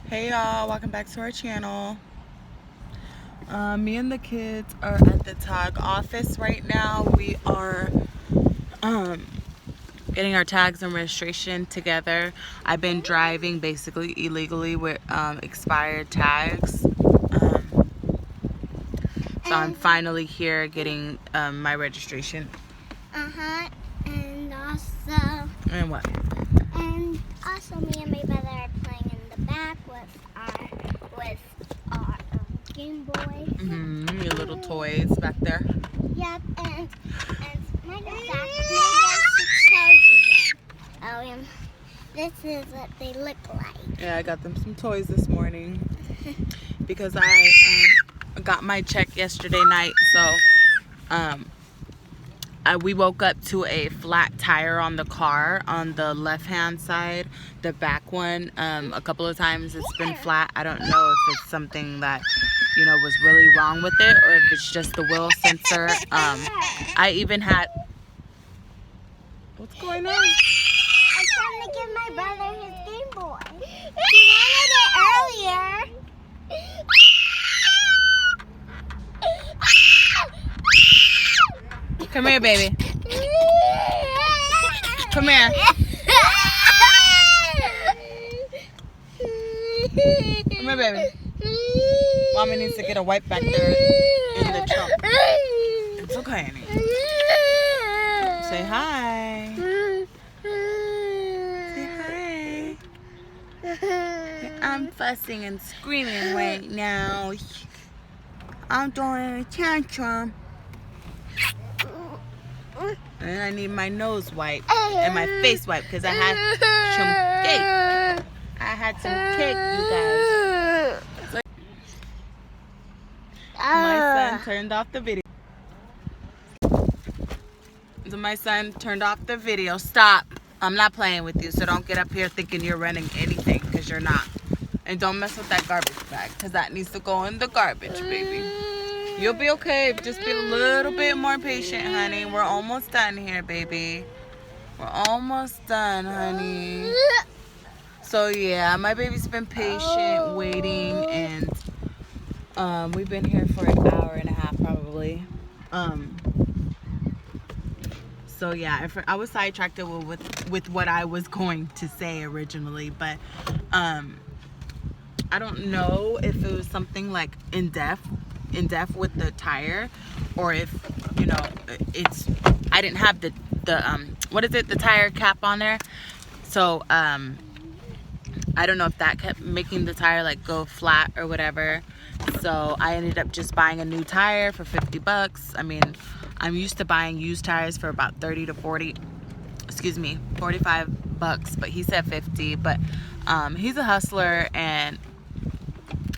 Hey y'all, welcome back to our channel. Me and the kids are at the tag office right now. We are getting our tags and registration together. I've been driving basically illegally with expired tags. So I'm finally here getting my registration. And also. And what? And also, me and my brother are playing in the back with our Game Boy. Your little toys back there. Yep, and my dad should tell you them. This is what they look like. Yeah, I got them some toys this morning because I got my check yesterday night. So we woke up to a flat tire on the car on the left-hand side, the back one. A couple of times it's been flat. I don't know if it's something that, you know, was really wrong with it or if it's just the wheel sensor. I even had... What's going on? I'm trying to give my brother his Game Boy. He wanted it earlier. Come here, baby. Come here. Come here, baby. Mommy needs to get a wipe back there in the trunk. It's okay, honey. Say hi. Say hi. I'm fussing and screaming right now. I'm throwing a tantrum. And I need my nose wipe and my face wipe because I had some cake. I had some cake, you guys. So my son turned off the video. Stop. I'm not playing with you, so don't get up here thinking you're running anything because you're not. And don't mess with that garbage bag because that needs to go in the garbage, baby. You'll be okay. Just be a little bit more patient, honey. We're almost done here, baby. We're almost done, honey. So, yeah, my baby's been patient, waiting, and we've been here for an hour and a half, probably. So, yeah, I was sidetracked with what I was going to say originally, but I don't know if it was something like in depth with the tire, or if, you know, I didn't have the tire cap on there, so I don't know if that kept making the tire like go flat or whatever. So I ended up just buying a new tire for 50 bucks. I mean, I'm used to buying used tires for about 45 bucks, but he said 50. But he's a hustler and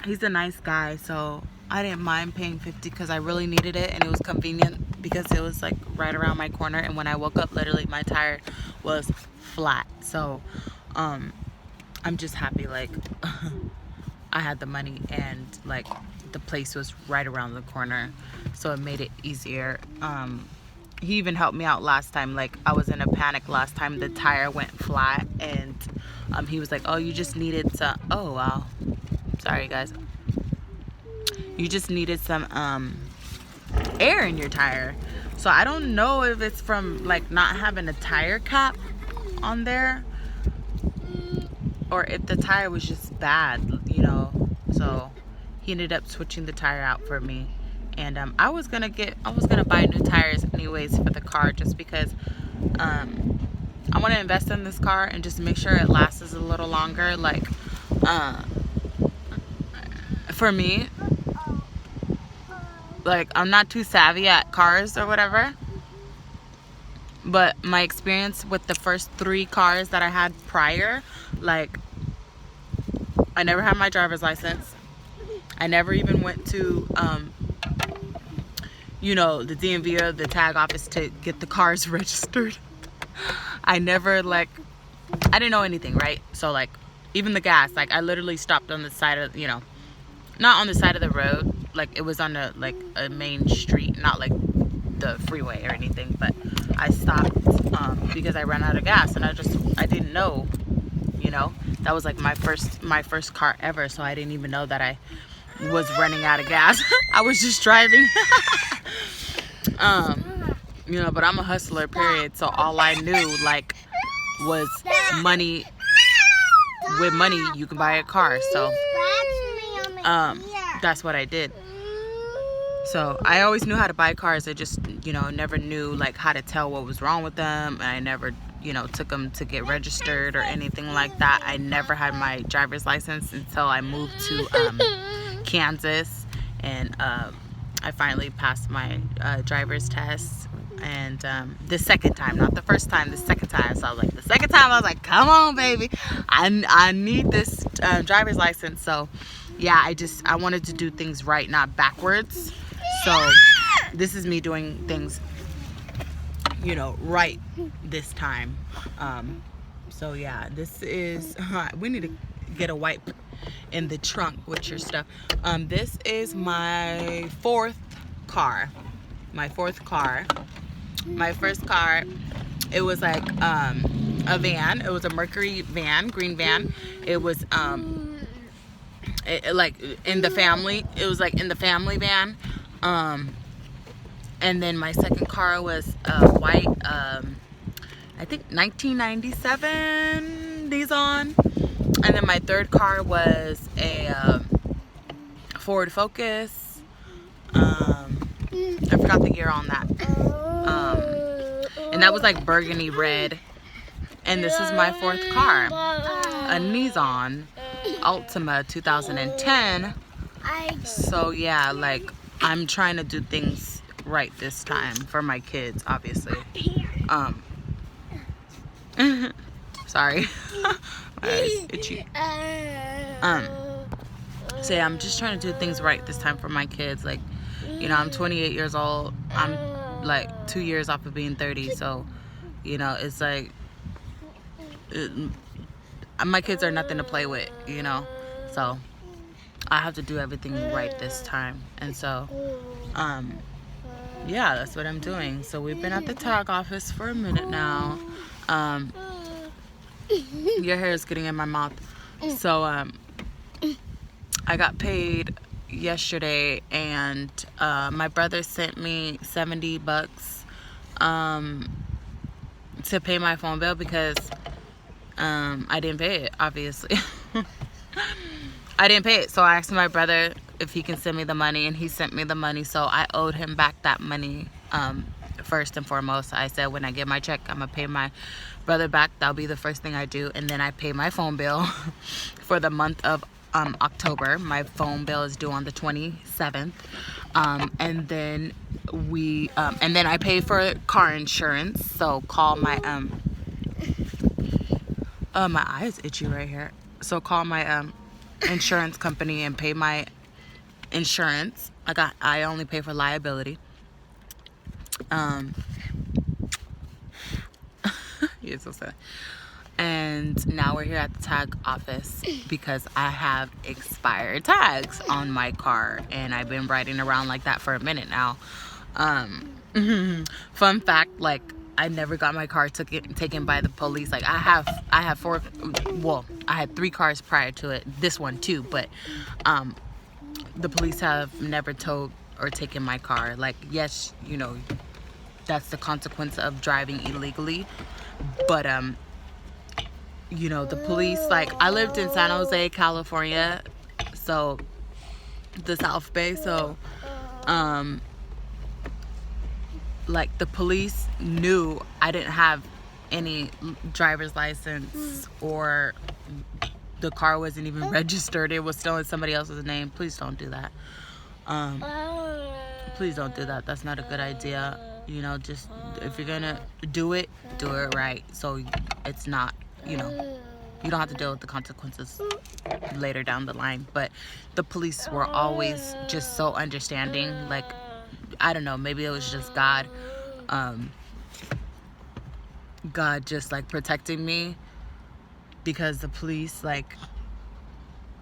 he's a nice guy, so I didn't mind paying 50 because I really needed it, and it was convenient because it was like right around my corner, and when I woke up, literally my tire was flat. So I'm just happy like I had the money and like the place was right around the corner, so it made it easier. He even helped me out last time. Like, I was in a panic last time the tire went flat, and he was like, oh, you just needed some, oh wow, sorry guys, you just needed some air in your tire. So I don't know if it's from like not having a tire cap on there, or if the tire was just bad, you know. So he ended up switching the tire out for me, and I was gonna buy new tires anyways for the car, just because I want to invest in this car and just make sure it lasts a little longer. Like for me, like, I'm not too savvy at cars or whatever, but my experience with the first 3 cars that I had prior, like, I never had my driver's license. I never even went to you know, the DMV or the tag office to get the cars registered. I never, like, I didn't know anything, right? So, like, even the gas, like, I literally stopped on the side of, you know, not on the side of the road, like, it was on a, like, a main street, not like the freeway or anything, but I stopped because I ran out of gas, and I didn't know, you know. That was like my first car ever, so I didn't even know that I was running out of gas. I was just driving. You know, but I'm a hustler, period. So all I knew like was money. With money you can buy a car. So that's what I did. So I always knew how to buy cars. I just, you know, never knew like how to tell what was wrong with them, and I never, you know, took them to get registered or anything like that. I never had my driver's license until I moved to Kansas, and I finally passed my driver's test. And the second time, not the first time, the second time. So I was like, the second time I was like, come on, baby, I need this driver's license. So yeah, I wanted to do things right, not backwards. So this is me doing things, you know, right this time. So yeah, this is, we need to get a wipe in the trunk with your stuff. This is my fourth car. My first car, it was like a van. It was a Mercury van, green van. It was like in the family. It was like in the family van. And then my second car was a white, I think 1997 Nissan. And then my third car was a Ford Focus. I forgot the year on that. And that was like burgundy red. And this is my fourth car, a Nissan 𝘓𝑚𝑎 2010. So yeah, like I'm trying to do things right this time for my kids, obviously. Sorry. My eyes itchy. So yeah, I'm just trying to do things right this time for my kids. Like, you know, I'm 28 years old. I'm like 2 years off of being 30. So, you know, it's like my kids are nothing to play with, you know. So I have to do everything right this time. And so yeah, that's what I'm doing. So we've been at the tag office for a minute now. Your hair is getting in my mouth. So I got paid yesterday, and my brother sent me $70 to pay my phone bill because I didn't pay it, obviously. I didn't pay it, so I asked my brother if he can send me the money, and he sent me the money. So I owed him back that money. First and foremost, I said when I get my check, I'm gonna pay my brother back. That'll be the first thing I do, and then I pay my phone bill for the month of October. My phone bill is due on the 27th, and then I pay for car insurance. So call my my eye is itchy right here. So call my insurance company and pay my insurance. I only pay for liability. You're so sad. And now we're here at the tag office because I have expired tags on my car, and I've been riding around like that for a minute now. Fun fact, like I never got my car taken by the police. Like I have four, well, I had 3 cars prior to it, this one too, but the police have never towed or taken my car. Like, yes, you know, that's the consequence of driving illegally, but you know, the police, like I lived in San Jose, California, so the South Bay, so like the police knew I didn't have any driver's license, or the car wasn't even registered. It was still in somebody else's name. Please don't do that. Please don't do that. That's not a good idea. You know, just if you're gonna do it right, so it's not, you know, you don't have to deal with the consequences later down the line. But the police were always just so understanding. Like, I don't know, maybe it was just God just like protecting me, because the police, like,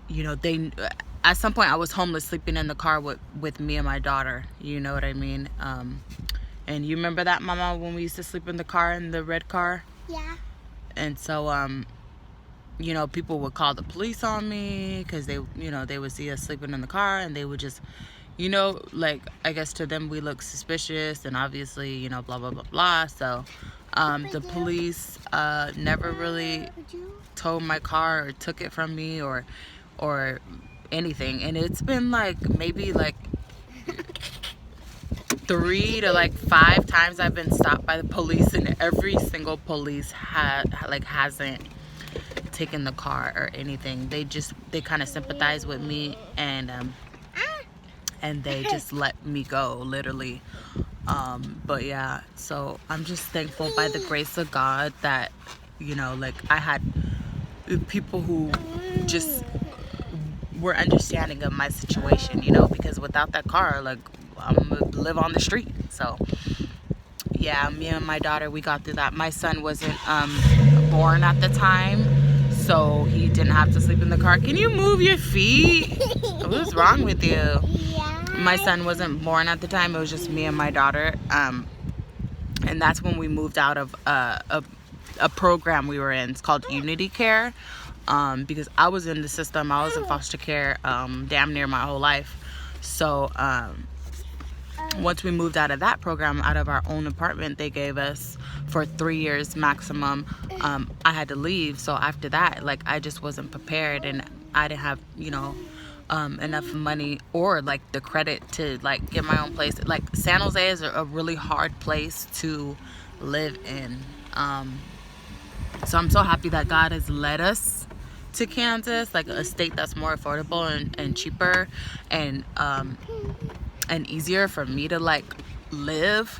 you know, they at some point I was homeless, sleeping in the car with me and my daughter, you know what I mean. And you remember that, Mama, when we used to sleep in the car, in the red car? Yeah. And so you know, people would call the police on me because they, you know, they would see us sleeping in the car, and they would just, you know, like, I guess to them we look suspicious, and obviously, you know, blah blah blah blah. So the police never really towed my car or took it from me or anything. And it's been like maybe like 3 to like 5 times I've been stopped by the police, and every single police hasn't taken the car or anything. They kind of sympathize with me, and they just let me go, literally. But yeah, so I'm just thankful by the grace of God that, you know, like, I had people who just were understanding of my situation, you know, because without that car, like, I'm gonna live on the street. So yeah, me and my daughter, we got through that. My son wasn't born at the time, so he didn't have to sleep in the car. Can you move your feet? What's wrong with you? Yeah. My son wasn't born at the time. It was just me and my daughter, and that's when we moved out of a program we were in. It's called Unity Care, because I was in the system. I was in foster care damn near my whole life. So once we moved out of that program, out of our own apartment they gave us for 3 years maximum, I had to leave. So after that, like, I just wasn't prepared, and I didn't have, you know, enough money or like the credit to like get my own place. Like, San Jose is a really hard place to live in. So I'm so happy that God has led us to Kansas, like a state that's more affordable and cheaper and easier for me to like live,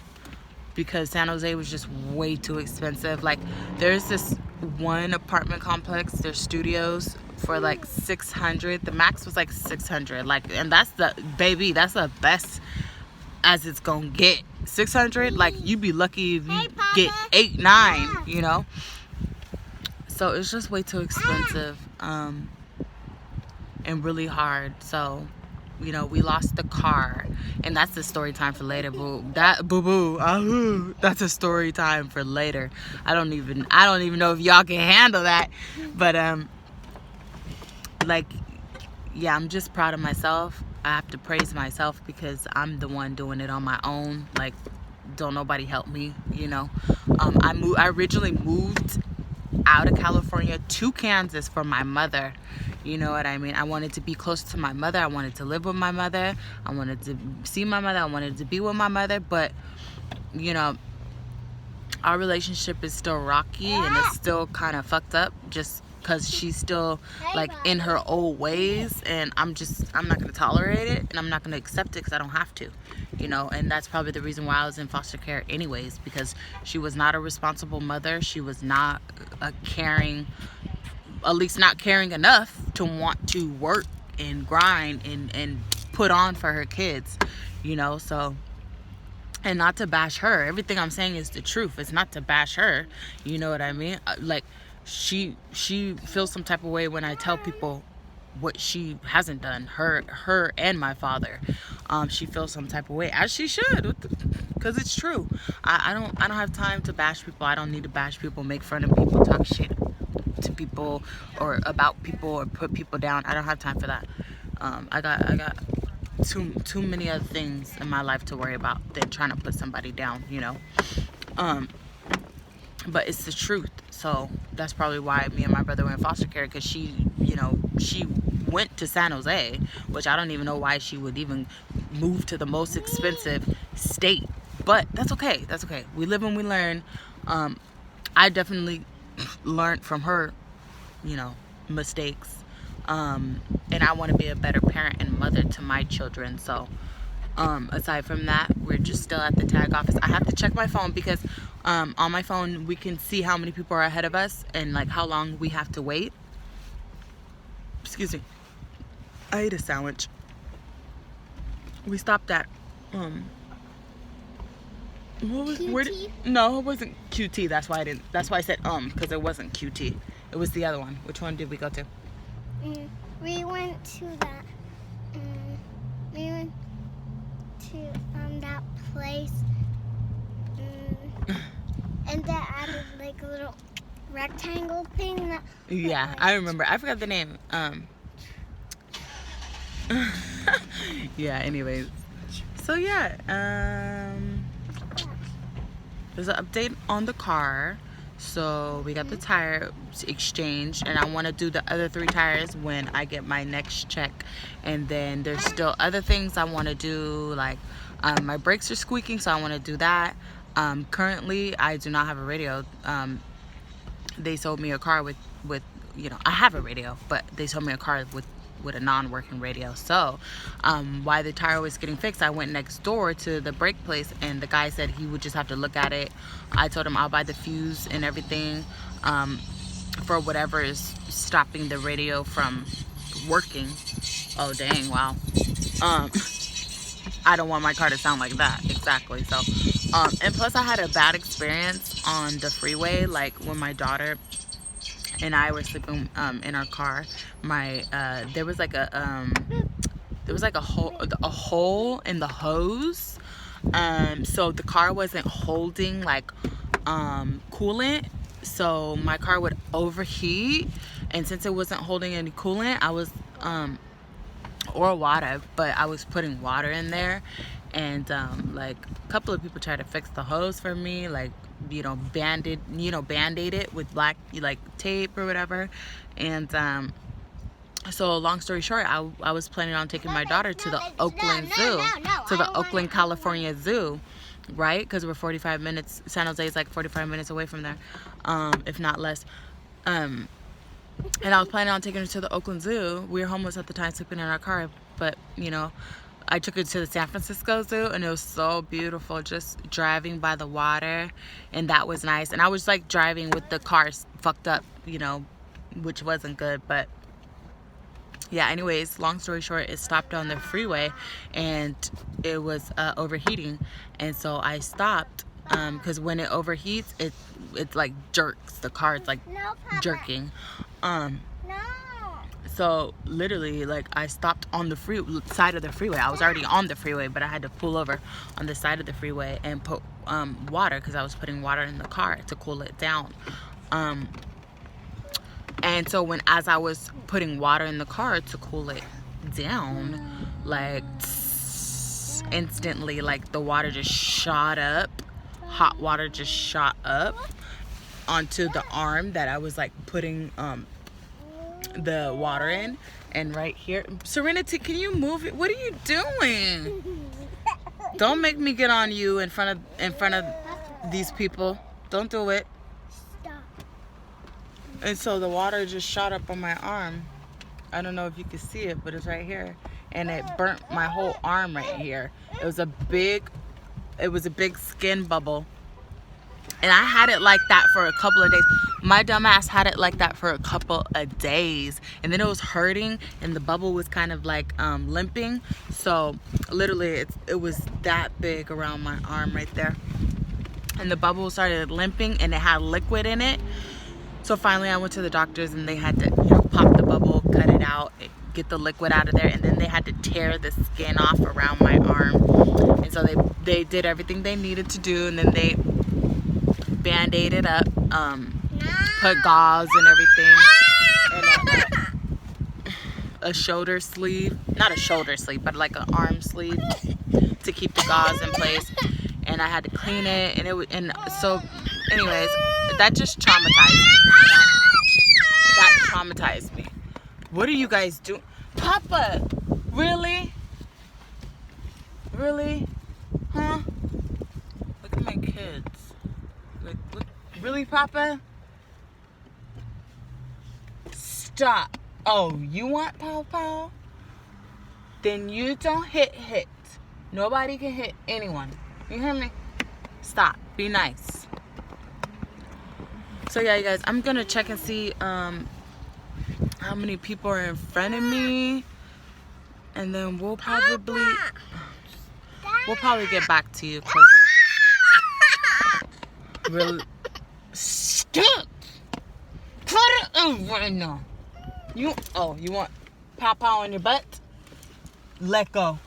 because San Jose was just way too expensive. Like, there's this one apartment complex, there's studios for like $600. The max was like $600, like, and that's the best as it's gonna get. $600, like, you'd be lucky if you get 8, 9, you know. So it's just way too expensive, and really hard. So, you know, we lost the car, and that's a story time for later. That's a story time for later. I don't even know if y'all can handle that. But like, yeah, I'm just proud of myself. I have to praise myself because I'm the one doing it on my own. Like, don't nobody help me, you know. I originally moved out of California to Kansas for my mother. You know what I mean? I wanted to be close to my mother. I wanted to live with my mother. I wanted to see my mother. I wanted to be with my mother. But, you know, our relationship is still rocky, and it's still kind of fucked up just because she's still like in her old ways, and I'm not going to tolerate it, and I'm not going to accept it because I don't have to, you know. And that's probably the reason why I was in foster care anyways, because she was not a responsible mother. She was not a caring, at least not caring enough to want to work and grind and put on for her kids, you know. So, and not to bash her, everything I'm saying is the truth. It's not to bash her, you know what I mean? Like, she feels some type of way when I tell people what she hasn't done, her and my father. She feels some type of way, as she should, because it's true. I don't have time to bash people. I don't need to bash people, make fun of people, talk shit to people or about people or put people down. I don't have time for that. I got too many other things in my life to worry about than trying to put somebody down, you know. But it's the truth. So that's probably why me and my brother were in foster care, because she, you know, she went to San Jose, which I don't even know why she would even move to the most expensive state. But that's okay. That's okay. We live and we learn. I definitely learned from her, you know, mistakes. And I want to be a better parent and mother to my children. So aside from that, we're just still at the tag office. I have to check my phone because on my phone we can see how many people are ahead of us and like how long we have to wait. Excuse me. I ate a sandwich. We stopped at no, it wasn't QT. That's why I said because it wasn't QT. It was the other one. Which one did we go to? We went to that. We went to that place. And that added like a little rectangle thing that. Yeah, I remember. I forgot the name. Yeah. Anyways, so yeah. There's an update on the car. So we got the tire exchanged, and I want to do the other 3 tires when I get my next check. And then there's still other things I want to do, like my brakes are squeaking, so I want to do that. Currently I do not have a radio. They sold me a car with you know, I have a radio, but they sold me a car with a non-working radio. So while the tire was getting fixed, I went next door to the brake place, and the guy said he would just have to look at it. I told him I'll buy the fuse and everything for whatever is stopping the radio from working. Oh dang, wow. I don't want my car to sound like that. Exactly. So and plus I had a bad experience on the freeway, like when my daughter and I were sleeping in our car. There was like a hole in the hose, so the car wasn't holding like coolant, so my car would overheat, and since it wasn't holding any coolant, I was or water, but I was putting water in there, and like a couple of people tried to fix the hose for me, like, you know, band-aid it with black like tape or whatever. And so long story short, I was planning on taking my daughter to the Oakland Zoo, to the Ouakland, California Zoo, right? Because we're 45 minutes, San Jose is like 45 minutes away from there, if not less. And I was planning on taking her to the Oakland Zoo. We were homeless at the time, sleeping in our car, but you know, I took her to the San Francisco Zoo, and it was so beautiful, just driving by the water, and that was nice. And I was like driving with the cars fucked up, you know, which wasn't good. But yeah, anyways, long story short, it stopped on the freeway, and it was overheating, and so I stopped because when it overheats, it like jerks. The car is like jerking. So literally, like, I stopped on the side of the freeway. I was already on the freeway, but I had to pull over on the side of the freeway and put water, because I was putting water in the car to cool it down. And so as I was putting water in the car to cool it down, like instantly, like the water just shot up. Hot water just shot up onto the arm that I was like putting the water in, and right here. Serenity, can you move it? What are you doing? Don't make me get on you in front of these people. Don't do it. Stop. And so the water just shot up on my arm. I don't know if you can see it, but it's right here, and it burnt my whole arm right here. It was a big skin bubble. And I had it like that for a couple of days. My dumbass had it like that for a couple of days. And then it was hurting, and the bubble was kind of like limping. So literally it was that big around my arm right there. And the bubble started limping, and it had liquid in it. So finally I went to the doctors, and they had to, you know, pop the bubble, cut it out, get the liquid out of there. And then they had to tear the skin off around my arm. And so they did everything they needed to do, and then they band-aid it up, put gauze and everything, and a shoulder sleeve, not a shoulder sleeve, but like an arm sleeve to keep the gauze in place. And I had to clean it, and so anyways, that just traumatized me, you know? That traumatized me. What are you guys doing? Papa, really? Really? Huh? Look at my kids. Look, really, Papa? Stop. Oh, you want pow pow? Then you don't hit. Nobody can hit anyone. You hear me? Stop. Be nice. So yeah, you guys, I'm gonna check and see how many people are in front of me, and then we'll probably get back to you, cause really. Stop! Put it in right now. You want pow-pow on your butt? Let go.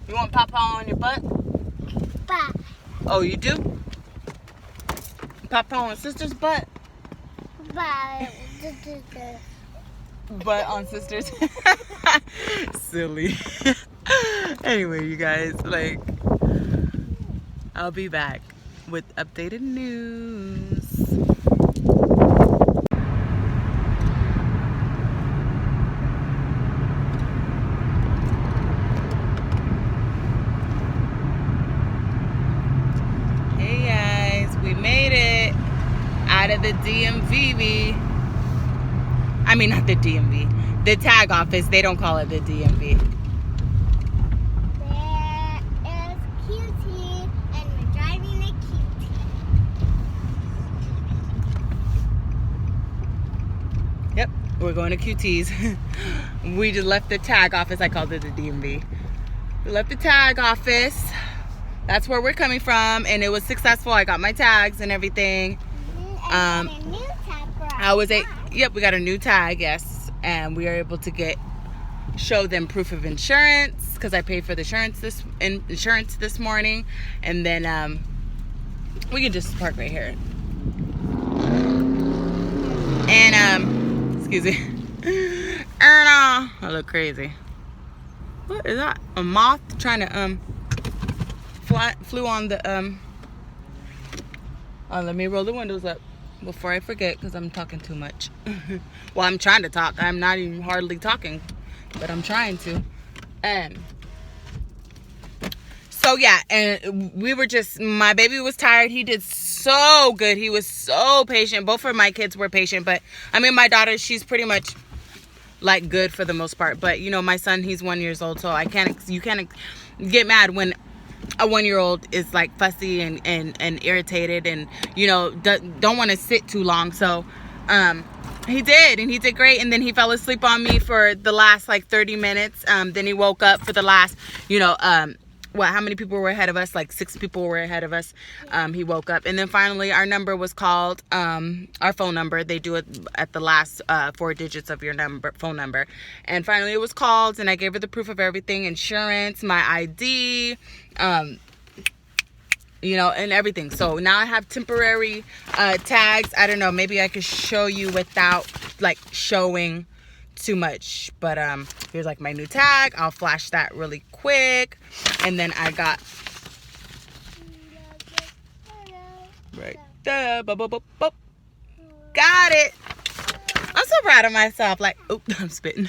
You want pow-pow on your butt? Bah. Oh, you do? Pow-pow on sister's butt? But on sisters. Silly. Anyway, you guys, like, I'll be back with updated news. Hey guys, we made it out of the DMV. I mean, not the DMV, the tag office. They don't call it the DMV. There is QT, and we're driving a QT. Yep, we're going to QT's. We just left the tag office. I called it the DMV. We left the tag office. That's where we're coming from, and it was successful. I got my tags and everything. And a new tag for Yep, we got a new tag, yes, and we are able to show them proof of insurance because I paid for the insurance this morning, and then we can just park right here. And excuse me, and I look crazy. What is that? A moth trying to flew on the let me roll the windows up before I forget because I'm talking too much. Well, I'm trying to talk. I'm not even hardly talking, but I'm trying to. So yeah, and we were my baby was tired. He did so good. He was so patient. Both of my kids were patient, but I mean, my daughter, she's pretty much like good for the most part. But you know, my son, he's 1 year old, so you can't get mad when a 1 year old is like fussy and irritated and, you know, don't want to sit too long. So he did great, and then he fell asleep on me for the last like 30 minutes. Then he woke up for the last, you know, how many people were ahead of us? Like 6 people were ahead of us. He woke up, and then finally our number was called, our phone number. They do it at the last 4 digits of your phone number. And finally it was called, and I gave her the proof of everything, insurance, my ID, you know, and everything. So now I have temporary tags. I don't know, maybe I could show you without like showing too much, but here's like my new tag. I'll flash that really quick, and then I got right there, got it. I'm so proud of myself. Like, oh, I'm spitting.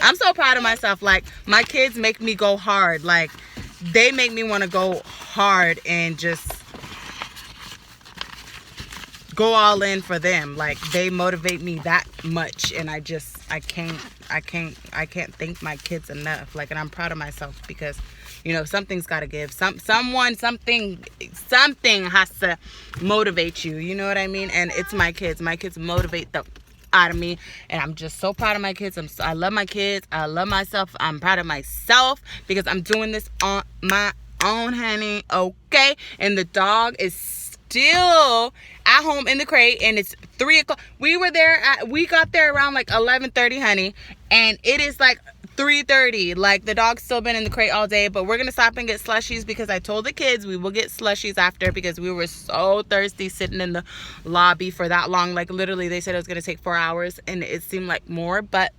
I'm so proud of myself. Like, my kids make me go hard. Like, they make me want to go hard and just go all in for them. Like, they motivate me that much, and I can't thank my kids enough. Like, and I'm proud of myself because, you know, something's got to give. Something has to motivate you. You know what I mean? And it's my kids. My kids motivate the out of me, and I'm just so proud of my kids. I love my kids. I love myself. I'm proud of myself because I'm doing this on my own, honey. Okay, and the dog is still at home in the crate, and it's 3 o'clock. We got there around like 11:30, honey, and it is like 3:30. Like, the dog's still been in the crate all day, but we're gonna stop and get slushies because I told the kids we will get slushies after because we were so thirsty sitting in the lobby for that long. Like, literally, they said it was gonna take 4 hours, and it seemed like more, but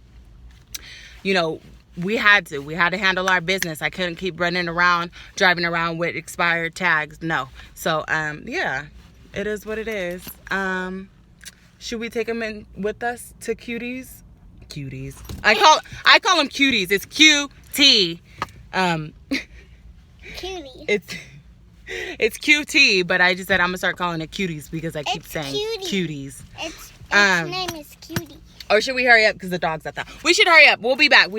you know, we had to handle our business. I couldn't keep driving around with expired tags. No. So yeah, it is what it is. Should we take them in with us to cuties? I call them cuties. It's QT. Cutie. It's QT, but I just said I'm gonna start calling it cuties because I keep saying cuties. Its name is Cutie. Or should we hurry up because the dog's at the house? We should hurry up. We'll be back.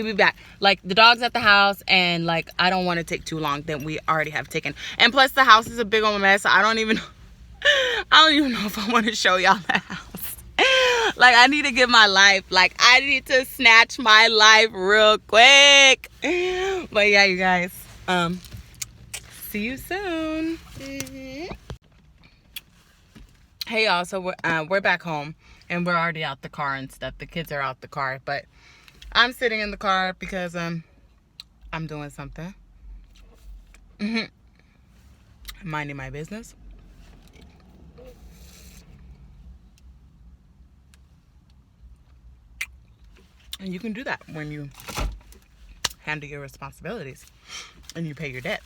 Like, the dog's at the house, and like, I don't want to take too long than we already have taken. And plus, the house is a big old mess. I don't even know if I want to show y'all the house. Like, I need to give my life. Like, I need to snatch my life real quick. But yeah, you guys. See you soon. Mm-hmm. Hey y'all, so we're back home, and we're already out the car and stuff. The kids are out the car, but I'm sitting in the car because I'm doing something. Minding my business. And you can do that when you handle your responsibilities and you pay your debt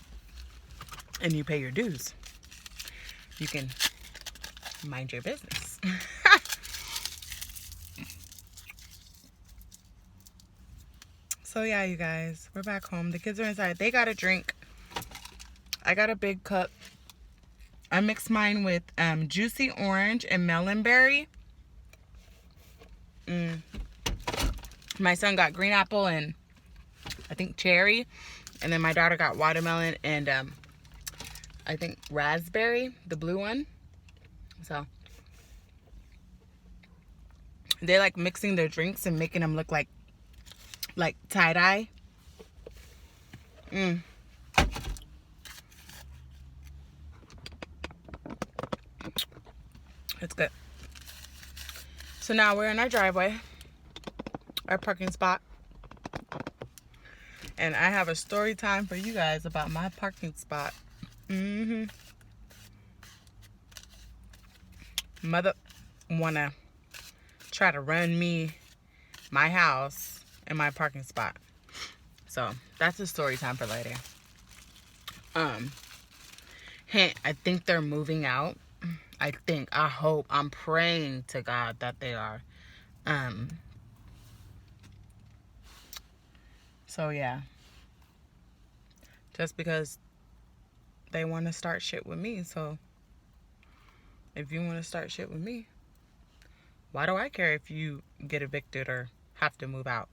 and you pay your dues. You can mind your business. So yeah, you guys, we're back home. The kids are inside. They got a drink. I got a big cup. I mixed mine with juicy orange and melon berry. My son got green apple and I think cherry. And then my daughter got watermelon and I think raspberry, the blue one. So they like mixing their drinks and making them look like tie-dye. It's good. So now we're in our driveway, our parking spot. And I have a story time for you guys about my parking spot. Mother wanna try to run me, my house, and my parking spot. So that's a story time for later. Hint, I think they're moving out. I hope, I'm praying to God that they are. So yeah. Just because they want to start shit with me. So if you want to start shit with me, why do I care if you get evicted or have to move out?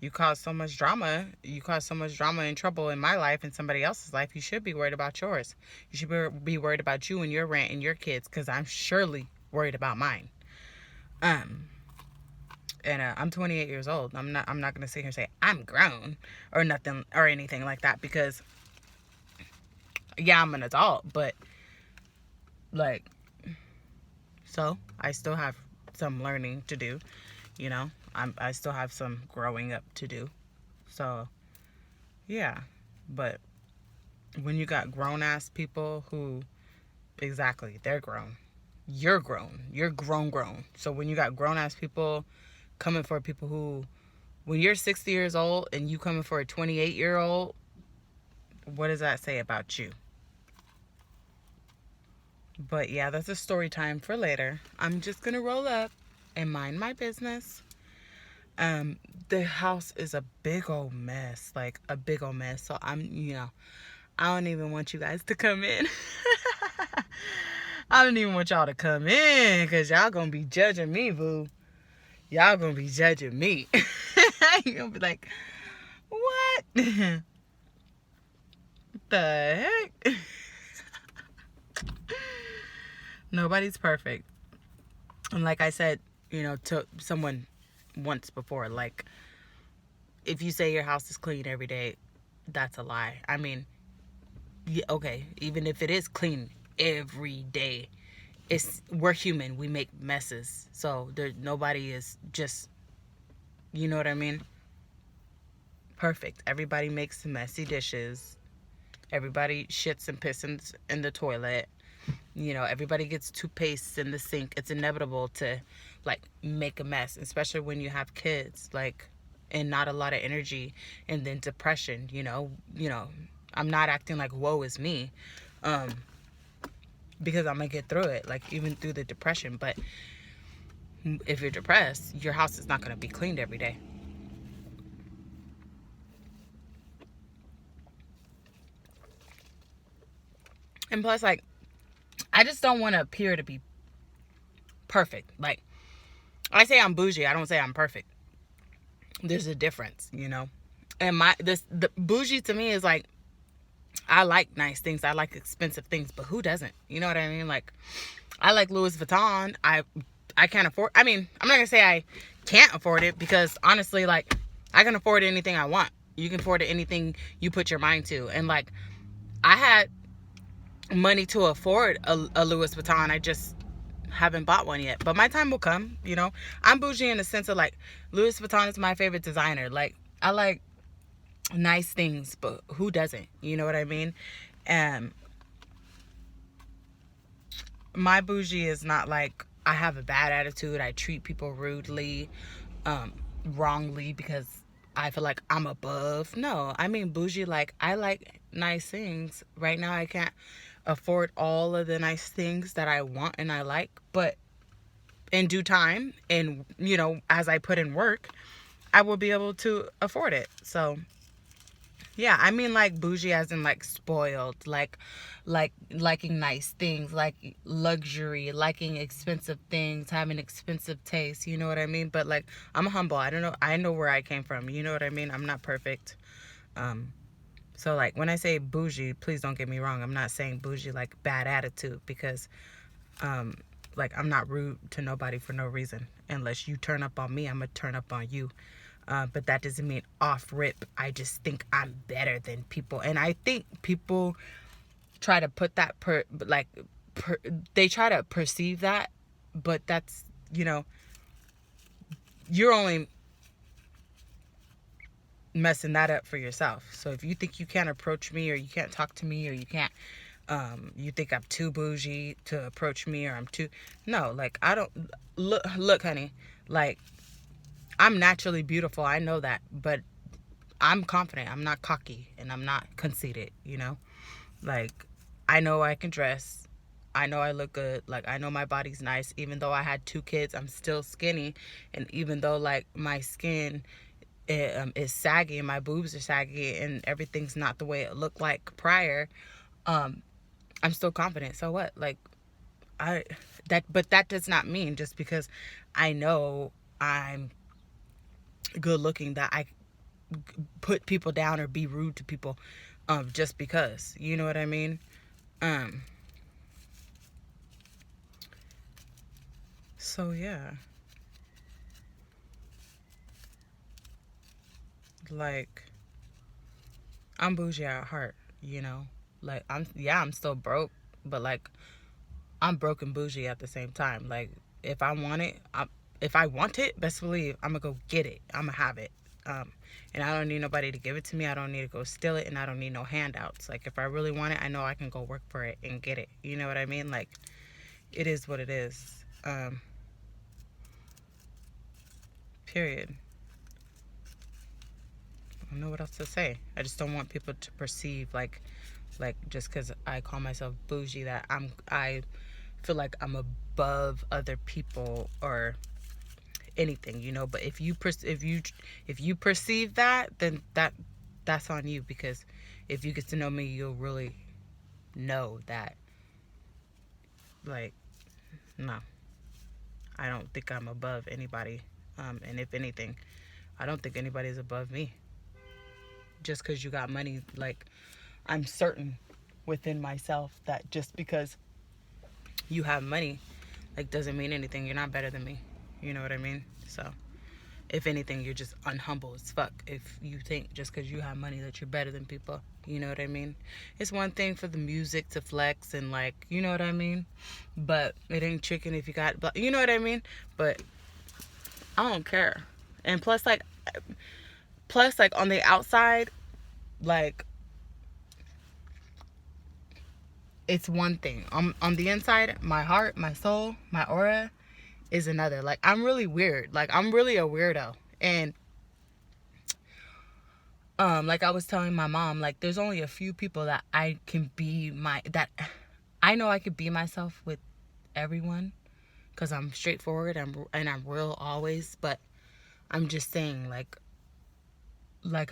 You cause so much drama. You cause so much drama and trouble in my life and somebody else's life. You should be worried about yours. You should be worried about you and your rent and your kids, because I'm surely worried about mine. And I'm 28 years old. I'm not gonna sit here and say I'm grown or nothing or anything like that, because yeah, I'm an adult, but like, so I still have some learning to do, you know. I still have some growing up to do. So yeah, but when you got grown-ass people who, exactly, they're grown. You're grown. You're grown. So when you got grown-ass people coming for people who, when you're 60 years old and you coming for a 28-year-old, what does that say about you? But yeah, that's a story time for later. I'm just going to roll up and mind my business. The house is a big old mess, like a big old mess. So I don't even want you guys to come in. I don't even want y'all to come in, because y'all gonna be judging me, boo. Y'all gonna be judging me. You're gonna be like, what? The heck? Nobody's perfect. And like I said, to someone once before, like, if you say your house is clean every day, that's a lie. I mean, yeah, okay, even if it is clean every day, we're human. We make messes. So nobody is just, you know what I mean? Perfect. Everybody makes messy dishes. Everybody shits and pisses in the toilet. Everybody gets toothpaste in the sink. It's inevitable to, like, make a mess, especially when you have kids, like, and not a lot of energy, and then depression. I'm not acting like woe is me, because I'm gonna get through it, like, even through the depression. But if you're depressed, your house is not gonna be cleaned every day. And plus, like, I just don't want to appear to be perfect. Like, I say I'm bougie, I don't say I'm perfect. There's a difference, And the bougie to me is like, I like nice things, I like expensive things, but who doesn't? You know what I mean? Like, I like Louis Vuitton. I can't afford, I mean, I'm not gonna say I can't afford it, because honestly, like, I can afford anything I want. You can afford anything you put your mind to. And like, I had money to afford a Louis Vuitton. I just haven't bought one yet, but my time will come. I'm bougie in the sense of, like, Louis Vuitton is my favorite designer. Like, I like nice things, but who doesn't? You know what I mean? My bougie is not like I have a bad attitude, I treat people rudely. wrongly because I feel like I'm above. No, I mean bougie. Like, I like nice things. Right now, I can't afford all of the nice things that I want and I like, but in due time, and as I put in work, I will be able to afford it. So yeah, I mean like bougie as in like spoiled, like liking nice things, like luxury, liking expensive things, having expensive taste, you know what I mean? But like, I'm humble. I don't know, I know where I came from, you know what I mean? I'm not perfect. So like when I say bougie, please don't get me wrong. I'm not saying bougie like bad attitude, because like, I'm not rude to nobody for no reason. Unless you turn up on me, I'm gonna turn up on you. But that doesn't mean off rip I just think I'm better than people. And I think people try to put that they try to perceive that, but that's, you're only messing that up for yourself. So if you think you can't approach me, or you can't talk to me, or you can't, you think I'm too bougie to approach me, or I'm too, no, like, I don't, look, honey, like, I'm naturally beautiful. I know that, but I'm confident. I'm not cocky, and I'm not conceited, like, I know I can dress. I know I look good. Like, I know my body's nice. Even though I had 2 kids, I'm still skinny. And even though like my skin is saggy and my boobs are saggy and everything's not the way it looked like prior, I'm still confident. So what? Like, but that does not mean just because I know I'm good looking that I put people down or be rude to people, just because, you know what I mean? So yeah, like, I'm bougie at heart, like, I'm still broke, but like, I'm broke and bougie at the same time. Like, if I want it, best believe I'm gonna go get it. I'm gonna have it. And I don't need nobody to give it to me. I don't need to go steal it, and I don't need no handouts. Like, if I really want it, I know I can go work for it and get it. You know what I mean? Like, it is what it is. Period. I don't know what else to say. I just don't want people to perceive like just because I call myself bougie that I feel like I'm above other people or anything, but if you perceive that, then that's on you, because if you get to know me, you'll really know that, like, no, I don't think I'm above anybody. And if anything, I don't think anybody's above me. Just because you got money, like, I'm certain within myself that just because you have money, like, doesn't mean anything. You're not better than me. You know what I mean? So, if anything, you're just unhumble as fuck if you think just because you have money that you're better than people. You know what I mean? It's one thing for the music to flex and, like, you know what I mean? But it ain't chicken if you got, you know what I mean? But I don't care. And plus, like, on the outside, like, it's one thing. On the inside, my heart, my soul, my aura is another. Like, I'm really weird. Like, I'm really a weirdo. And like I was telling my mom, like, there's only a few people that I can be that I know I could be myself with everyone, because I'm straightforward and I'm real always. But I'm just saying, like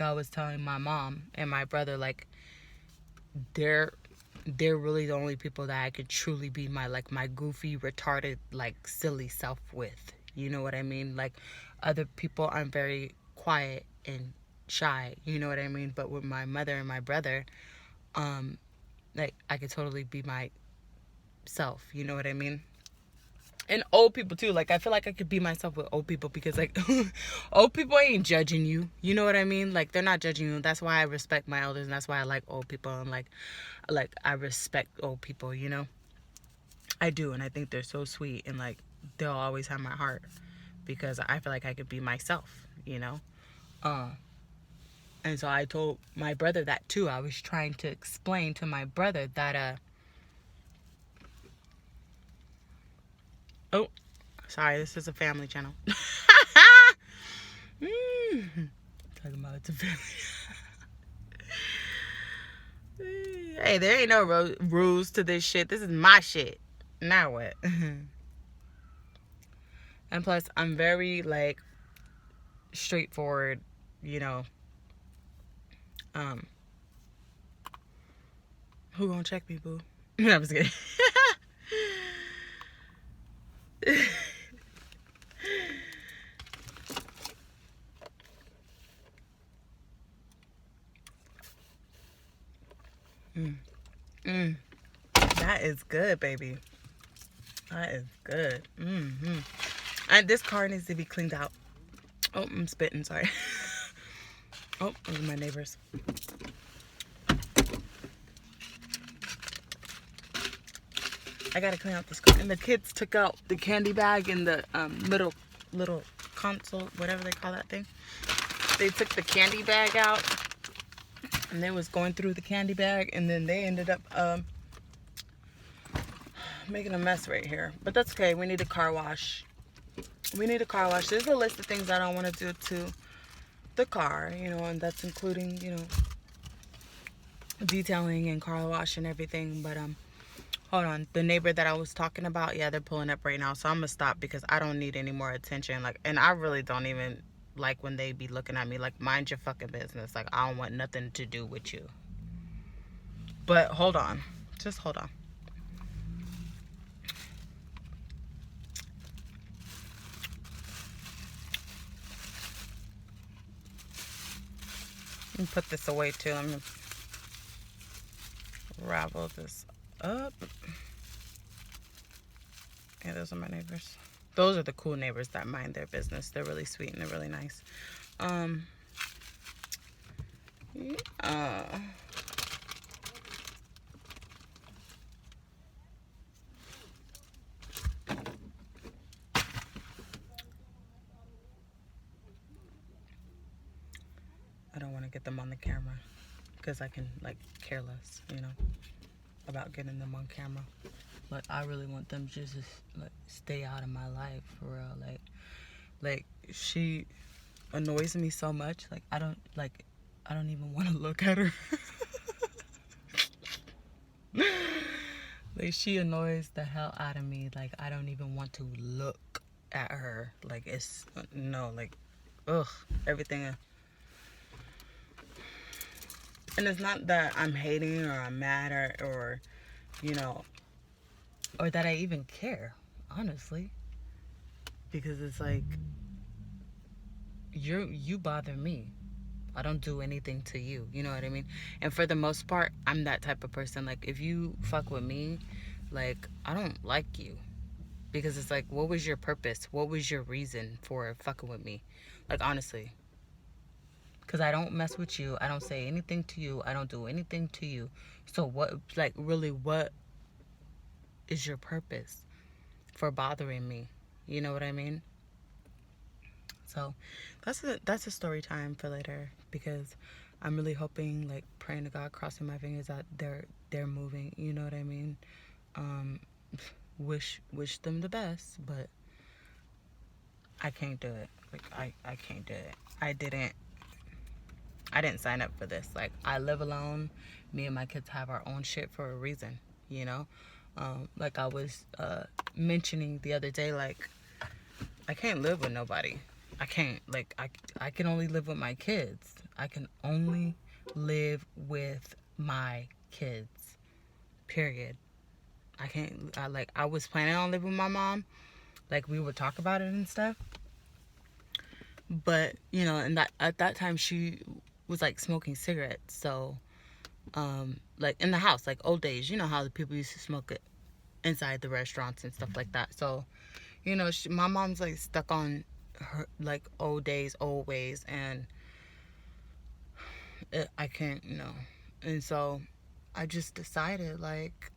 I was telling my mom and my brother, like, they're really the only people that I could truly be my goofy, retarded, like, silly self with. You know what I mean? Like, other people, I'm very quiet and shy. You know what I mean? But with my mother and my brother, like, I could totally be myself. You know what I mean? And old people too. Like, I feel like I could be myself with old people, because, like, old people ain't judging you. You know what I mean? Like, they're not judging you. That's why I respect my elders, and that's why I like old people, and like I respect old people, I do. And I think they're so sweet, and like, they'll always have my heart, because I feel like I could be myself, and so I told my brother that too. I was trying to explain to my brother that oh, sorry, this is a family channel. Talking about it's a family. Hey, there ain't no rules to this shit. This is my shit. Now what? And plus, I'm very, like, straightforward, you know. Who gonna check me, boo? No, I'm just kidding. That is good, baby. That is good. And this car needs to be cleaned out. Oh, I'm spitting, sorry. Oh, those are my neighbors. I gotta clean out this car. And the kids took out the candy bag in the middle little console, whatever they call that thing. They took the candy bag out, and they was going through the candy bag, and then they ended up making a mess right here. But that's okay. We need a car wash. We need a car wash. There's a list of things I don't want to do to the car, you know, and that's including, you know, detailing and car wash and everything. But hold on, the neighbor that I was talking about, yeah, they're pulling up right now, so I'm gonna stop because I don't need any more attention. Like, and I really don't even like when they be looking at me like, mind your fucking business. Like, I don't want nothing to do with you. But hold on, just hold on. Let me put this away too. Let me ravel this up. Yeah, those are my neighbors. Those are the cool neighbors that mind their business. They're really sweet and they're really nice. Yeah. I don't want to get them on the camera because I can, like, care less, you know, about getting them on camera. Like, I really want them just to, like, stay out of my life, for real. Like, she annoys me so much. Like, I don't even want to look at her. Like, she annoys the hell out of me. Like, I don't even want to look at her. Like, it's, no, like, ugh, everything. And it's not that I'm hating or I'm mad or you know, or that I even care, honestly. Because it's like, you bother me. I don't do anything to you. You know what I mean? And for the most part, I'm that type of person. Like, if you fuck with me, like, I don't like you. Because it's like, what was your purpose? What was your reason for fucking with me? Like, honestly. Because I don't mess with you. I don't say anything to you. I don't do anything to you. So what, like, really, what is your purpose for bothering me? You know what I mean? So that's a story time for later, because I'm really hoping, like, praying to God, crossing my fingers that they're moving. You know what I mean? Wish them the best, but I can't do it. Like, I can't do it. I didn't sign up for this. Like, I live alone. Me and my kids have our own shit for a reason, you know? Like I was mentioning the other day, like, I can't live with nobody. I can't. Like, I can only live with my kids. I can only live with my kids. Period. I can't. I was planning on living with my mom. Like, we would talk about it and stuff. But, you know, and that at that time she was, like, smoking cigarettes. So, like, in the house, like old days, you know how the people used to smoke it inside the restaurants and stuff like that. So, you know, my mom's, like, stuck on her, like, old days, old ways, and I can't, you know. And so I just decided, like,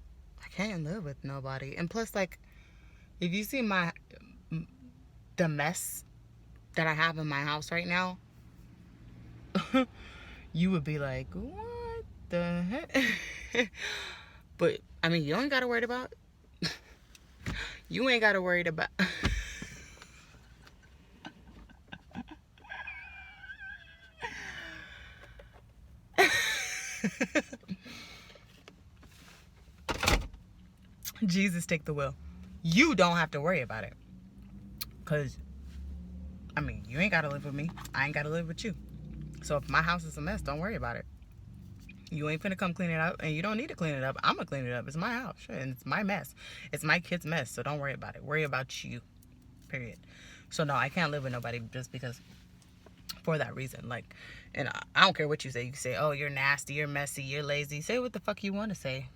I can't live with nobody. And plus, like, if you see the mess that I have in my house right now, you would be like, what the heck? But, I mean, you ain't got to worry about you ain't got to worry about Jesus, take the wheel. You don't have to worry about it. Because, I mean, you ain't got to live with me. I ain't got to live with you. So if my house is a mess, don't worry about it. You ain't finna come clean it up, and you don't need to clean it up. I'm gonna clean it up. It's my house, and it's my mess. It's my kid's mess, so don't worry about it. Worry about you, period. So no, I can't live with nobody just because, for that reason. Like, and I don't care what you say. You can say, oh, you're nasty, you're messy, you're lazy. Say what the fuck you want to say.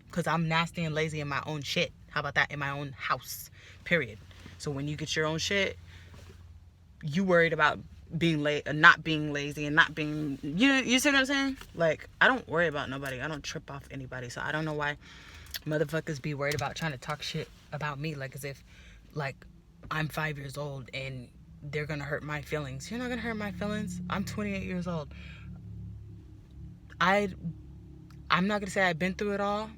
Because I'm nasty and lazy in my own shit. How about that? In my own house, period. So when you get your own shit, you worried about being not being lazy and not being, you see what I'm saying? Like, I don't worry about nobody. I don't trip off anybody. So I don't know why motherfuckers be worried about trying to talk shit about me, like as if like I'm 5 years old and they're gonna hurt my feelings. You're not gonna hurt my feelings. I'm 28 years old. I'm not gonna say I've been through it all,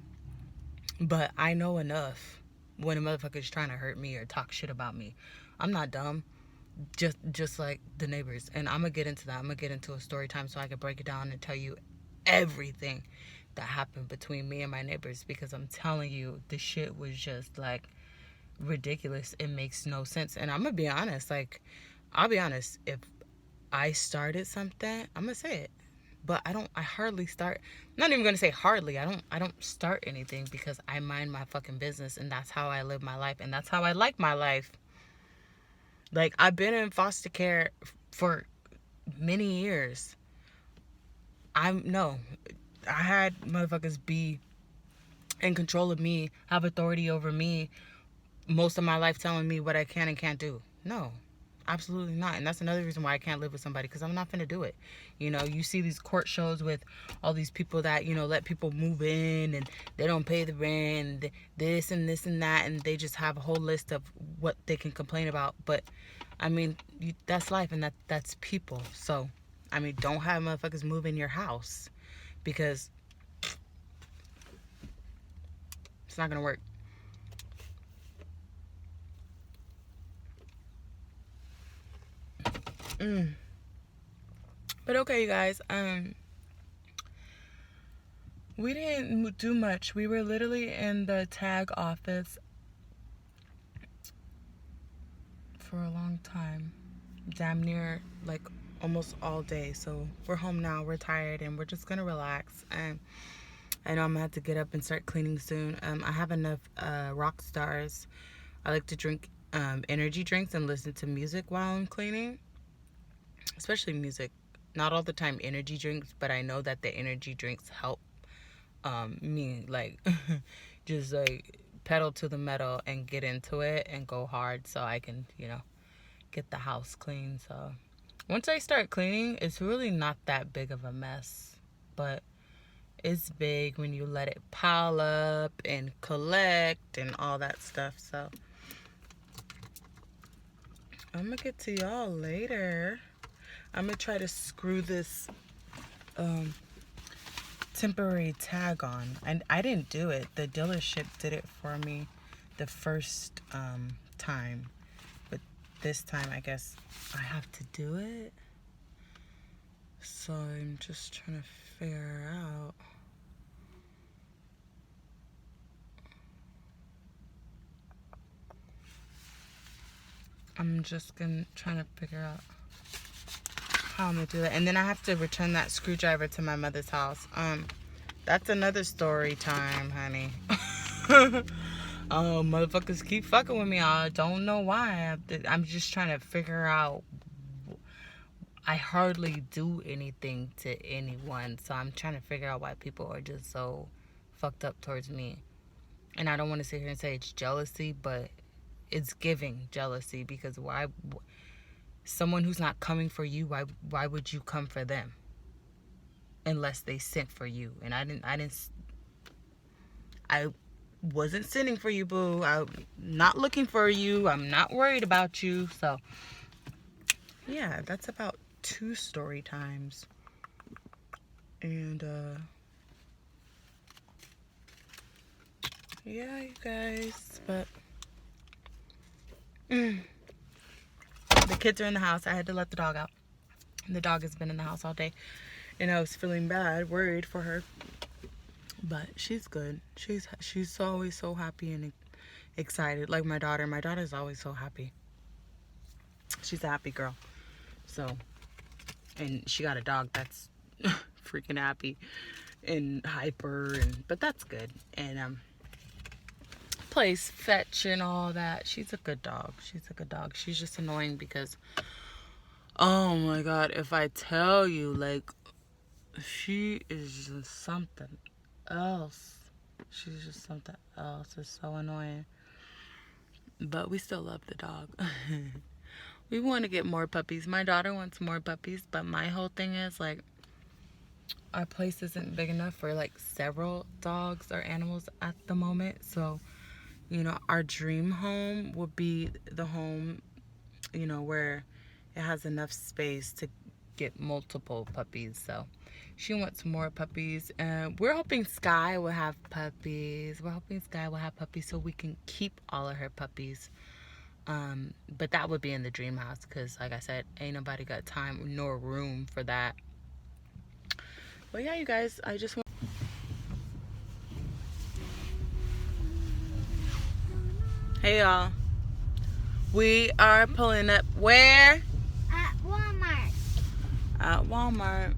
but I know enough when a motherfucker's trying to hurt me or talk shit about me. I'm not dumb. Just like the neighbors. And I'm gonna get into that. I'm gonna get into a story time so I can break it down and tell you everything that happened between me and my neighbors, because I'm telling you, the shit was just like ridiculous. It makes no sense. And I'm gonna be honest, like, I'll be honest, if I started something, I'm gonna say it. But I hardly start. I'm not even gonna say hardly. I don't start anything because I mind my fucking business, and that's how I live my life, and that's how I like my life. Like, I've been in foster care for many years. I had motherfuckers be in control of me, have authority over me most of my life, telling me what I can and can't do. No, absolutely not. And that's another reason why I can't live with somebody, because I'm not gonna do it. You see these court shows with all these people that, let people move in and they don't pay the rent, and this and this and that, and they just have a whole list of what they can complain about. But I mean, that's life, and that's people. So I mean, don't have motherfuckers move in your house, because it's not gonna work. But okay, you guys, we didn't do much. We were literally in the tag office for a long time, damn near like almost all day. So we're home now, we're tired, and we're just gonna relax. And I know I'm gonna have to get up and start cleaning soon. I have enough rock stars. I like to drink energy drinks and listen to music while I'm cleaning, especially music. Not all the time energy drinks, but I know that the energy drinks help me, like, just like pedal to the metal and get into it and go hard, so I can, get the house clean. So once I start cleaning, it's really not that big of a mess, but it's big when you let it pile up and collect and all that stuff. So I'm gonna get to y'all later. I'm gonna try to screw this temporary tag on, and I didn't do it. The dealership did it for me the first time, but this time I guess I have to do it. So I'm just trying to figure out. I'm just trying to figure out how I'm gonna do that. And then I have to return that screwdriver to my mother's house. That's another story time, honey. Motherfuckers keep fucking with me. I don't know why. I'm just trying to figure out. I hardly do anything to anyone, so I'm trying to figure out why people are just so fucked up towards me. And I don't want to sit here and say it's jealousy, but it's giving jealousy, because why? Someone who's not coming for you, why would you come for them? Unless they sent for you. And I wasn't sending for you, boo. I'm not looking for you. I'm not worried about you. So yeah, that's about 2 story times. And yeah, you guys, but the kids are in the house. I had to let the dog out. The dog has been in the house all day. And I was feeling bad, worried for her. But she's good. She's always so happy and excited. Like my daughter. My daughter's always so happy. She's a happy girl. So, and she got a dog that's freaking happy and hyper, but that's good. And plays fetch and all that. She's a good dog. She's just annoying because, oh my god, if I tell you, like, she is just something else. She's just something else. It's so annoying. But we still love the dog. We want to get more puppies. My daughter wants more puppies, but my whole thing is, like, our place isn't big enough for, like, several dogs or animals at the moment. So, you know, our dream home would be the home, you know, where it has enough space to get multiple puppies. So she wants more puppies, and we're hoping Sky will have puppies. So we can keep all of her puppies. But that would be in the dream house, because like I said, ain't nobody got time nor room for that. But yeah, you guys, I just want... Hey y'all, we are pulling up where? At Walmart. At Walmart.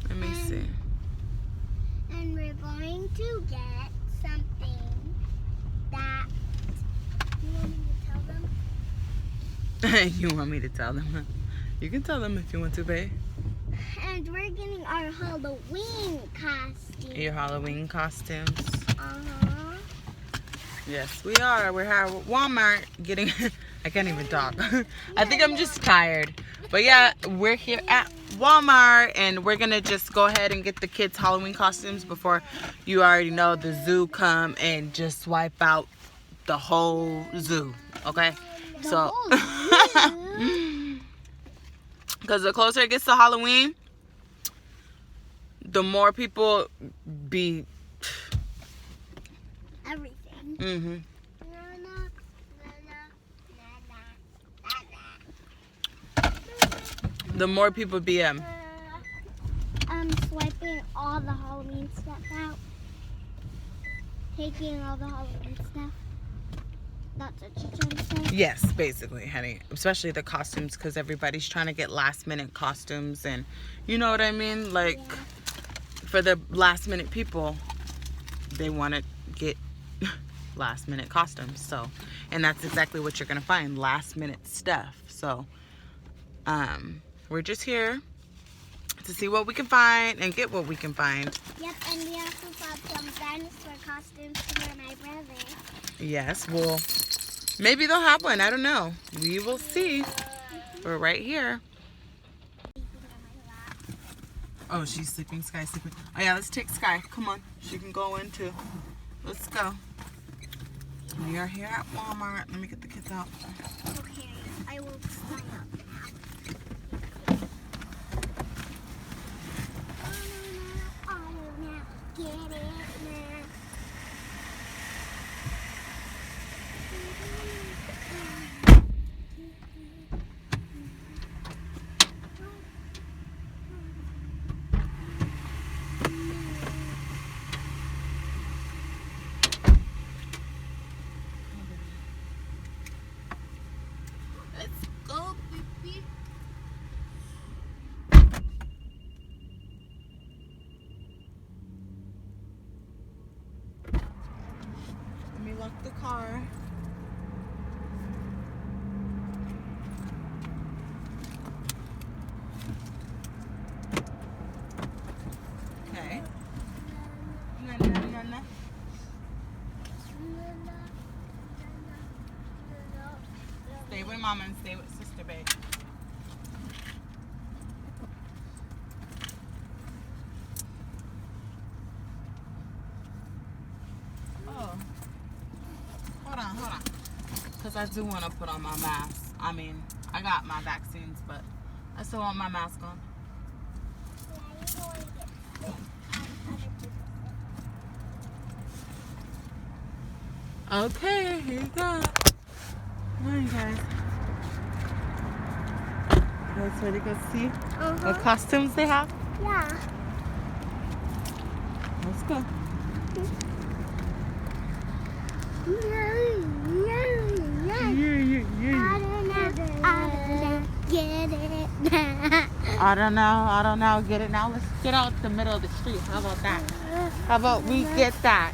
Let me see. And we're going to get something that... You want me to tell them? You want me to tell them? You can tell them if you want to, babe. And we're getting our Halloween costume. Your Halloween costumes. Uh-huh. Yes, we are. We're at Walmart getting... I can't even talk. I think I'm just tired. But yeah, we're here at Walmart, and we're going to just go ahead and get the kids' Halloween costumes before, you already know, the zoo come and just wipe out the whole zoo. Okay? So, because the closer it gets to Halloween, the more people be... Everything. Mm-hmm. The more people be swiping all the Halloween stuff out. Taking all the Halloween stuff. That's what you're trying to say? Yes, basically, honey. Especially the costumes, because everybody's trying to get last minute costumes, and you know what I mean? Like, yeah. For the last minute people, they want to get last minute costumes. So, and that's exactly what you're going to find, last minute stuff. So, we're just here to see what we can find and get what we can find. Yep, and we also found some dinosaur costumes for my brother. Yes, well, maybe they'll have one. I don't know. We will see. We're right here. Oh, she's sleeping. Sky's sleeping. Oh, yeah, let's take Sky. Come on. She can go in, too. Let's go. We are here at Walmart. Let me get the kids out. Okay, I will sign up now. Get it now. Let's go, baby. Let me lock the car. Okay. No. Stay with mama and stay with sister, babe. Oh. Hold on. Because I do want to put on my mask. I mean, I got my vaccines, but I still want my mask on. Okay, here you go. Come on, you guys. Let's ready to go see what costumes they have. Yeah. Let's go. I don't know. Get it now. Let's get out the middle of the street. How about that? How about we get that?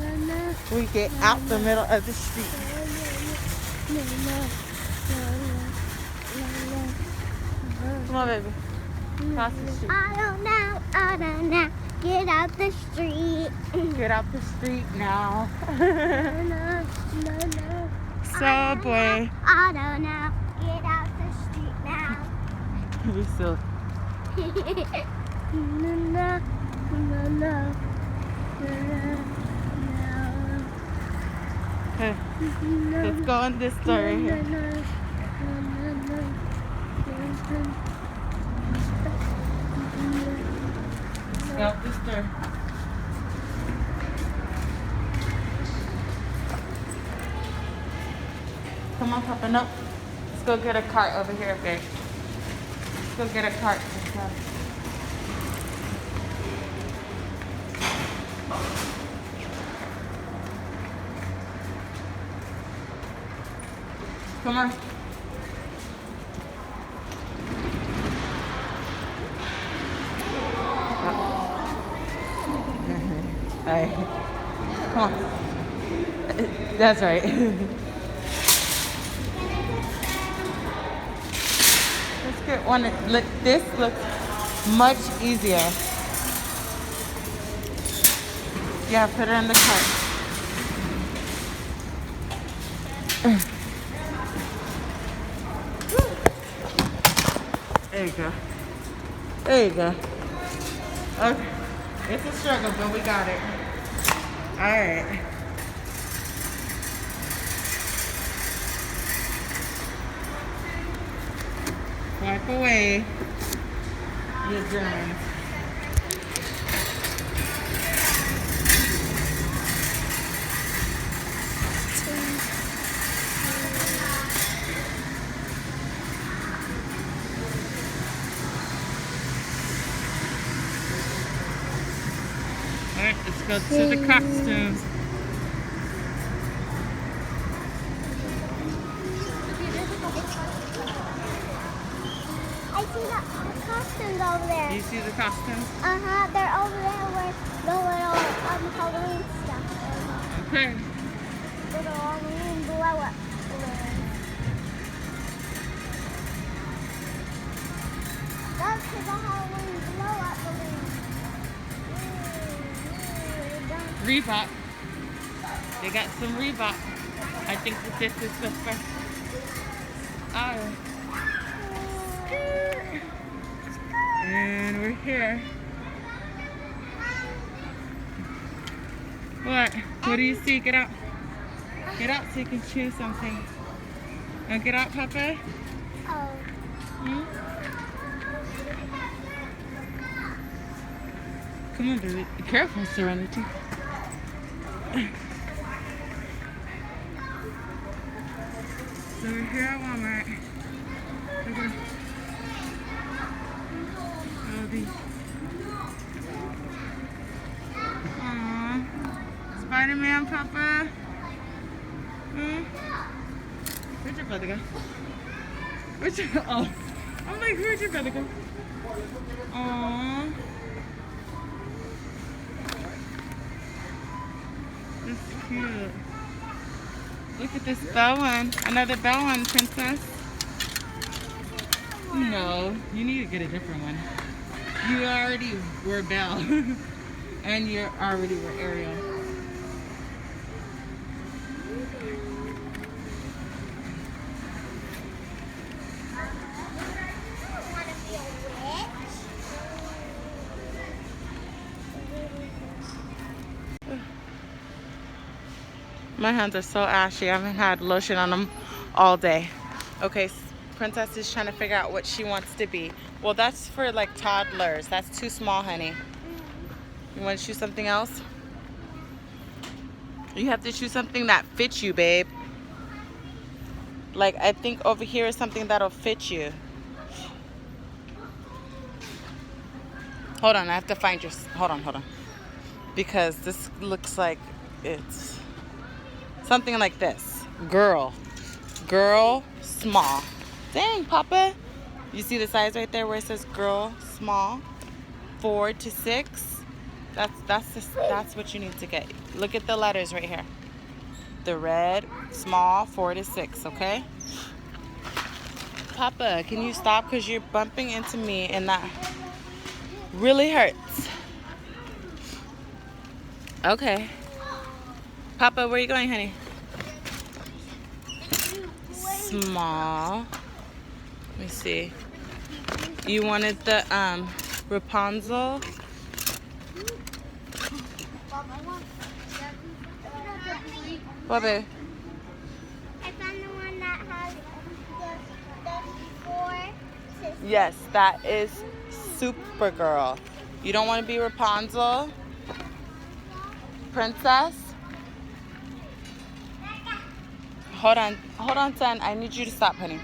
We get out the middle of the street. Come on, baby. Cross the street. I don't know. Get out the street. Get out the street now. Subway. I don't know. Get out the street now. You're silly. Okay, let's go in this store right here. Let's go up this store. Come on, Papa. No. Let's go get a cart over here, babe. Let's go get a cart. Come on. Alright. Come on. That's right. Let's get one. Look, this looks much easier. Yeah, put it in the cart. There you go. There you go. Okay. It's a struggle, but we got it. Alright. Wipe away your germs. Alright, let's go to the costumes. I see the costumes over there. You see the costumes? They're over there where the little Halloween stuff is. Okay. Little Halloween blow-up balloons. That's the Halloween blow-up balloons. Reebok. They got some Reebok. I think that this is the first. And we're here. What? What do you see? Get out. Get out so you can choose something. Now get out, Papa. Oh. Hmm? Come on, baby. Be careful, Serenity. So we're here at Walmart. Look at Aldi. Aww. Spider-Man, Papa. Hmm? Where'd your brother go? Where'd your... Oh. I'm like, where'd your brother go? Aww. That's cute. Look at this bell one. Another bell one, princess. No, you need to get a different one. You already were Belle. And you already were Ariel. My hands are so ashy. I haven't had lotion on them all day. Okay, Princess is trying to figure out what she wants to be. Well, that's for like toddlers. That's too small, honey. You want to choose something else? You have to choose something that fits you, babe. Like, I think over here is something that'll fit you. Hold on, I have to find your... Hold on. Because this looks like it's something like this. Girl, small. Dang, Papa. You see the size right there where it says girl, small, 4 to 6? That's what you need to get. Look at the letters right here. The red, small, 4 to 6, okay? Papa, can you stop? Because you're bumping into me and that really hurts. Okay. Papa, where are you going, honey? Small. Let me see. You wanted the Rapunzel? What, babe? I found the one that has the 4 sisters. Yes, that is Supergirl. You don't want to be Rapunzel? Princess? Hold on, son. I need you to stop, honey.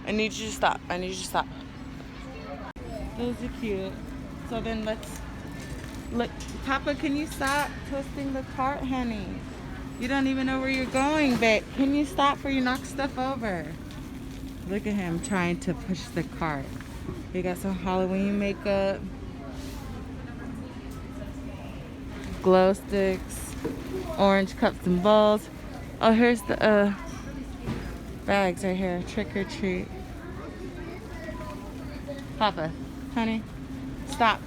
I need you to stop. Those are cute. So then let's look. Papa, can you stop twisting the cart, honey? You don't even know where you're going, babe. Can you stop before you knock stuff over? Look at him trying to push the cart. He got some Halloween makeup, glow sticks, orange cups and balls. Oh, here's the bags right here. Trick or treat. Papa, honey, stop.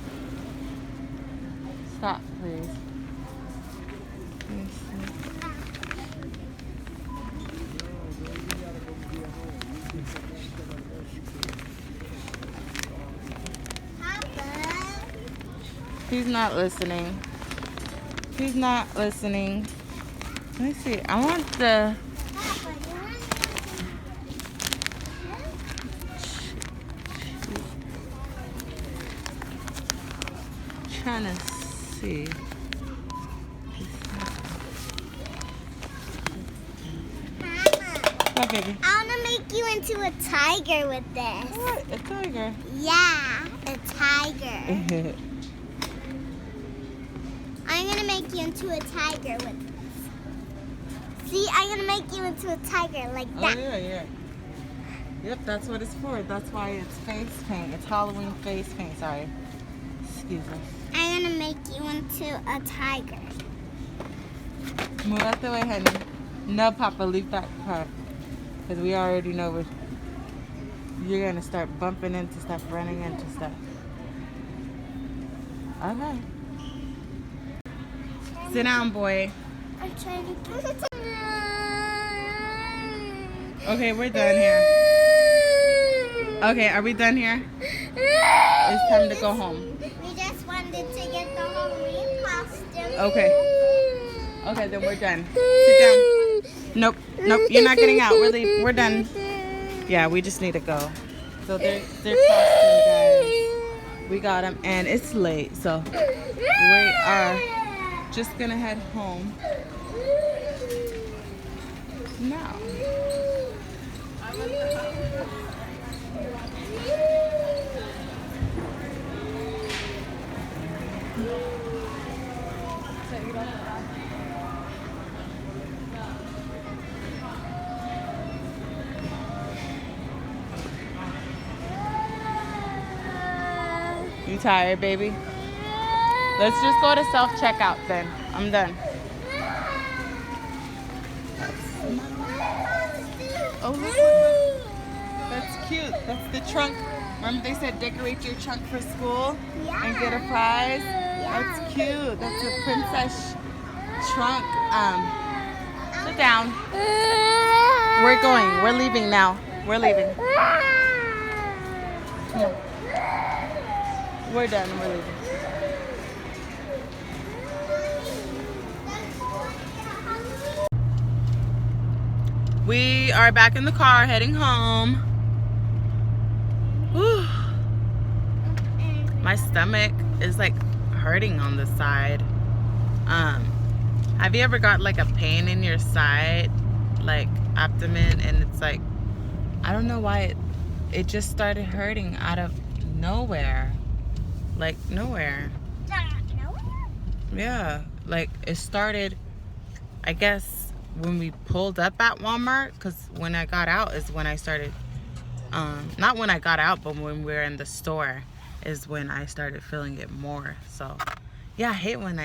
Stop, please. Let me see. He's not listening. He's not listening. Let me see. I want the... Trying to see. What, baby? I want to make you into a tiger with this. What? A tiger? Yeah, a tiger. I'm going to make you into a tiger with this. See, I'm going to make you into a tiger like that. Oh, yeah. Yep, that's what it's for. That's why it's face paint. It's Halloween face paint. Sorry. Excuse me. I'm going to make you into a tiger. Move out the way, honey. No, Papa, leave that part. Because we already know what you're going to start bumping into stuff, running into stuff. Okay. Sit down, boy. I'm trying to get it. Okay, we're done here. Okay, are we done here? It's time to go home. We just wanted to get the Halloween costume. Okay, then we're done. Sit down. Nope, you're not getting out. We're done. Yeah, we just need to go. So they're costume, guys. We got them, and it's late, so we are just gonna head home now. You tired, baby? Let's just go to self-checkout then. I'm done. Oh, look. That's cute. That's the trunk. Remember they said decorate your trunk for school and get a prize? That's cute. That's a princess trunk. Sit down. We're going. We're leaving now. We're leaving. Come on. We're done. We're leaving. We are back in the car heading home. Whew. My stomach is like hurting on the side. Have you ever got like a pain in your side, like abdomen, and it's like, I don't know why it just started hurting out of nowhere. like nowhere. Nowhere? Yeah, like it started, I guess, when we pulled up at Walmart, because when I got out is when I started, not when I got out, but when we were in the store is when I started feeling it more. So yeah, I hate when